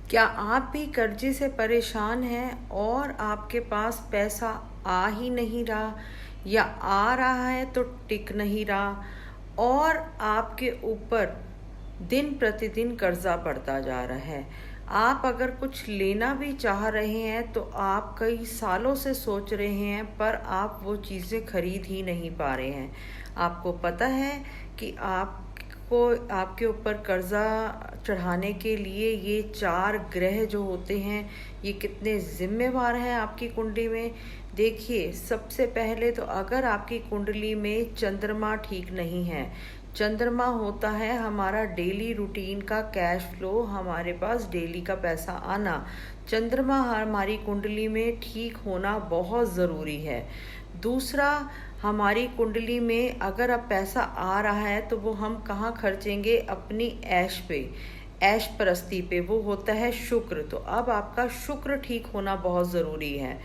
क्या आप भी कर्जे से परेशान हैं और आपके पास पैसा आ ही नहीं रहा, या आ रहा है तो टिक नहीं रहा, और आपके ऊपर दिन प्रतिदिन कर्जा बढ़ता जा रहा है। आप अगर कुछ लेना भी चाह रहे हैं तो आप कई सालों से सोच रहे हैं, पर आप वो चीज़ें खरीद ही नहीं पा रहे हैं। आपको पता है कि आपको आपके ऊपर कर्जा चढ़ाने के लिए ये 4 ग्रह जो होते हैं, ये कितने जिम्मेवार हैं आपकी कुंडली में। देखिए, सबसे पहले तो अगर आपकी कुंडली में चंद्रमा ठीक नहीं है, चंद्रमा होता है हमारा डेली रूटीन का कैश फ्लो, हमारे पास डेली का पैसा आना। चंद्रमा हमारी कुंडली में ठीक होना बहुत ज़रूरी है। दूसरा, हमारी कुंडली में अगर अब पैसा आ रहा है तो वो हम कहाँ खर्चेंगे? अपनी ऐश पे, ऐश परस्ती पे, वो होता है शुक्र। तो अब आपका शुक्र ठीक होना बहुत ज़रूरी है।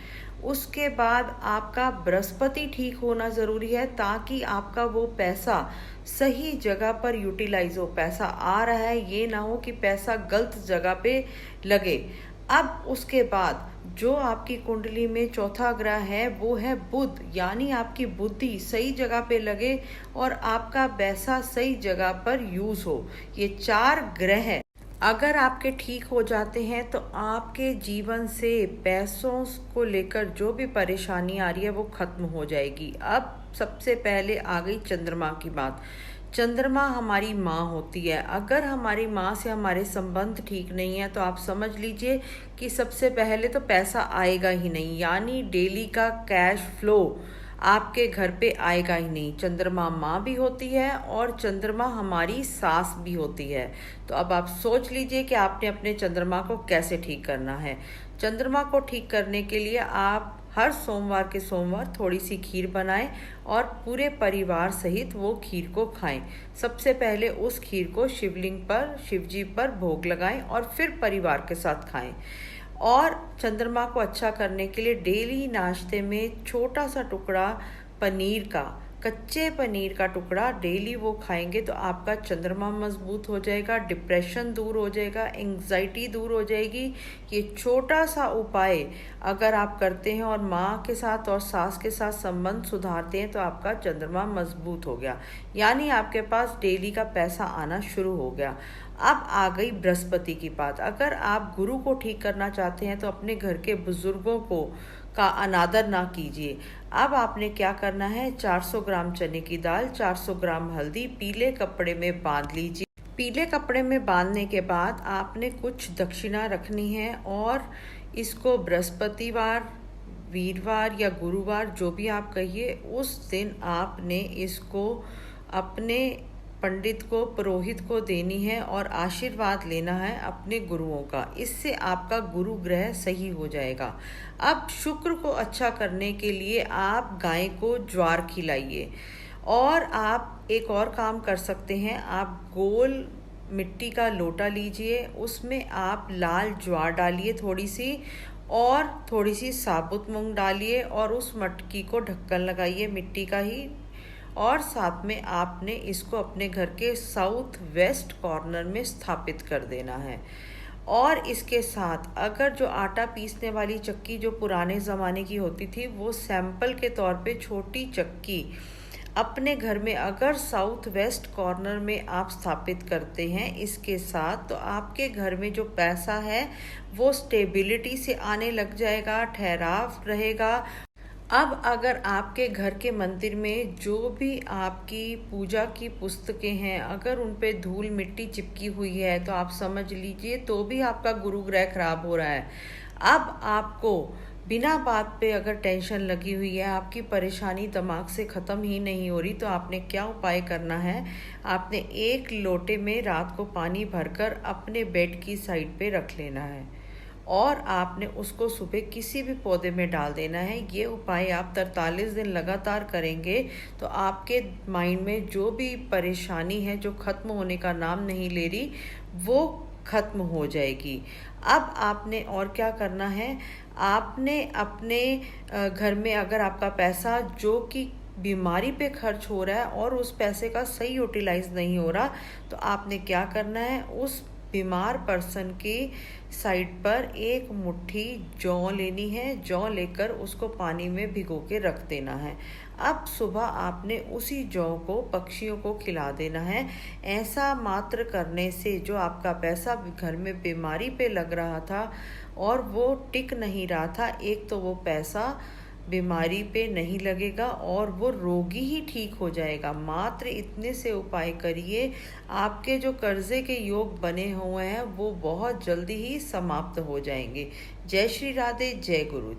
उसके बाद आपका बृहस्पति ठीक होना ज़रूरी है, ताकि आपका वो पैसा सही जगह पर यूटिलाइज हो। पैसा आ रहा है, ये ना हो कि पैसा गलत जगह पे लगे। अब उसके बाद जो आपकी कुंडली में चौथा ग्रह है वो है बुध, यानी आपकी बुद्धि सही जगह पे लगे और आपका पैसा सही जगह पर यूज हो। ये 4 ग्रह अगर आपके ठीक हो जाते हैं तो आपके जीवन से पैसों को लेकर जो भी परेशानी आ रही है वो खत्म हो जाएगी। अब सबसे पहले आ गई चंद्रमा की बात। चंद्रमा हमारी माँ होती है। अगर हमारी माँ से हमारे संबंध ठीक नहीं है तो आप समझ लीजिए कि सबसे पहले तो पैसा आएगा ही नहीं, यानी डेली का कैश फ्लो आपके घर पे आएगा ही नहीं। चंद्रमा माँ भी होती है और चंद्रमा हमारी सास भी होती है। तो अब आप सोच लीजिए कि आपने अपने चंद्रमा को कैसे ठीक करना है। चंद्रमा को ठीक करने के लिए आप हर सोमवार के सोमवार थोड़ी सी खीर बनाएं और पूरे परिवार सहित वो खीर को खाएं। सबसे पहले उस खीर को शिवलिंग पर, शिवजी पर भोग लगाएं और फिर परिवार के साथ खाएं। और चंद्रमा को अच्छा करने के लिए डेली नाश्ते में छोटा सा टुकड़ा पनीर का, कच्चे पनीर का टुकड़ा डेली वो खाएंगे तो आपका चंद्रमा मजबूत हो जाएगा, डिप्रेशन दूर हो जाएगा, एंग्जाइटी दूर हो जाएगी। ये छोटा सा उपाय अगर आप करते हैं और माँ के साथ और सास के साथ संबंध सुधारते हैं तो आपका चंद्रमा मजबूत हो गया, यानी आपके पास डेली का पैसा आना शुरू हो गया। अब आ गई बृहस्पति की बात। अगर आप गुरु को ठीक करना चाहते हैं तो अपने घर के बुजुर्गों को का अनादर ना कीजिए। अब आपने क्या करना है, 400 ग्राम चने की दाल, 400 ग्राम हल्दी पीले कपड़े में बांध लीजिए। पीले कपड़े में बांधने के बाद आपने कुछ दक्षिणा रखनी है और इसको बृहस्पतिवार, वीरवार या गुरुवार जो भी आप कहिए, उस दिन आपने इसको अपने पंडित को, पुरोहित को देनी है और आशीर्वाद लेना है अपने गुरुओं का। इससे आपका गुरु ग्रह सही हो जाएगा। अब शुक्र को अच्छा करने के लिए आप गाय को ज्वार खिलाइए। और आप एक और काम कर सकते हैं, आप गोल मिट्टी का लोटा लीजिए, उसमें आप लाल ज्वार डालिए थोड़ी सी, और थोड़ी सी साबुत मूंग डालिए और उस मटकी को ढक्कन लगाइए मिट्टी का ही। और साथ में आपने इसको अपने घर के साउथ वेस्ट कॉर्नर में स्थापित कर देना है। और इसके साथ अगर जो आटा पीसने वाली चक्की जो पुराने ज़माने की होती थी, वो सैंपल के तौर पे छोटी चक्की अपने घर में अगर साउथ वेस्ट कॉर्नर में आप स्थापित करते हैं इसके साथ, तो आपके घर में जो पैसा है वो स्टेबिलिटी से आने लग जाएगा, ठहराव रहेगा। अब अगर आपके घर के मंदिर में जो भी आपकी पूजा की पुस्तकें हैं, अगर उन पे धूल मिट्टी चिपकी हुई है तो आप समझ लीजिए तो भी आपका गुरु ग्रह खराब हो रहा है। अब आपको बिना बात पे अगर टेंशन लगी हुई है, आपकी परेशानी दिमाग से ख़त्म ही नहीं हो रही, तो आपने क्या उपाय करना है, आपने 1 लोटे में रात को पानी भरकर अपने बेड की साइड पे रख लेना है और आपने उसको सुबह किसी भी पौधे में डाल देना है। ये उपाय आप 43 दिन लगातार करेंगे तो आपके माइंड में जो भी परेशानी है जो ख़त्म होने का नाम नहीं ले रही, वो ख़त्म हो जाएगी। अब आपने और क्या करना है, आपने अपने घर में अगर आपका पैसा जो कि बीमारी पे खर्च हो रहा है और उस पैसे का सही यूटिलाइज नहीं हो रहा, तो आपने क्या करना है, उस बीमार पर्सन की साइड पर एक मुट्ठी जौ लेनी है। जौ लेकर उसको पानी में भिगो के रख देना है। अब सुबह आपने उसी जौ को पक्षियों को खिला देना है। ऐसा मात्र करने से जो आपका पैसा घर में बीमारी पे लग रहा था और वो टिक नहीं रहा था, एक तो वो पैसा बीमारी पे नहीं लगेगा और वो रोगी ही ठीक हो जाएगा। मात्र इतने से उपाय करिए, आपके जो कर्जे के योग बने हुए हैं वो बहुत जल्दी ही समाप्त हो जाएंगे। जय श्री राधे, जय गुरु जी।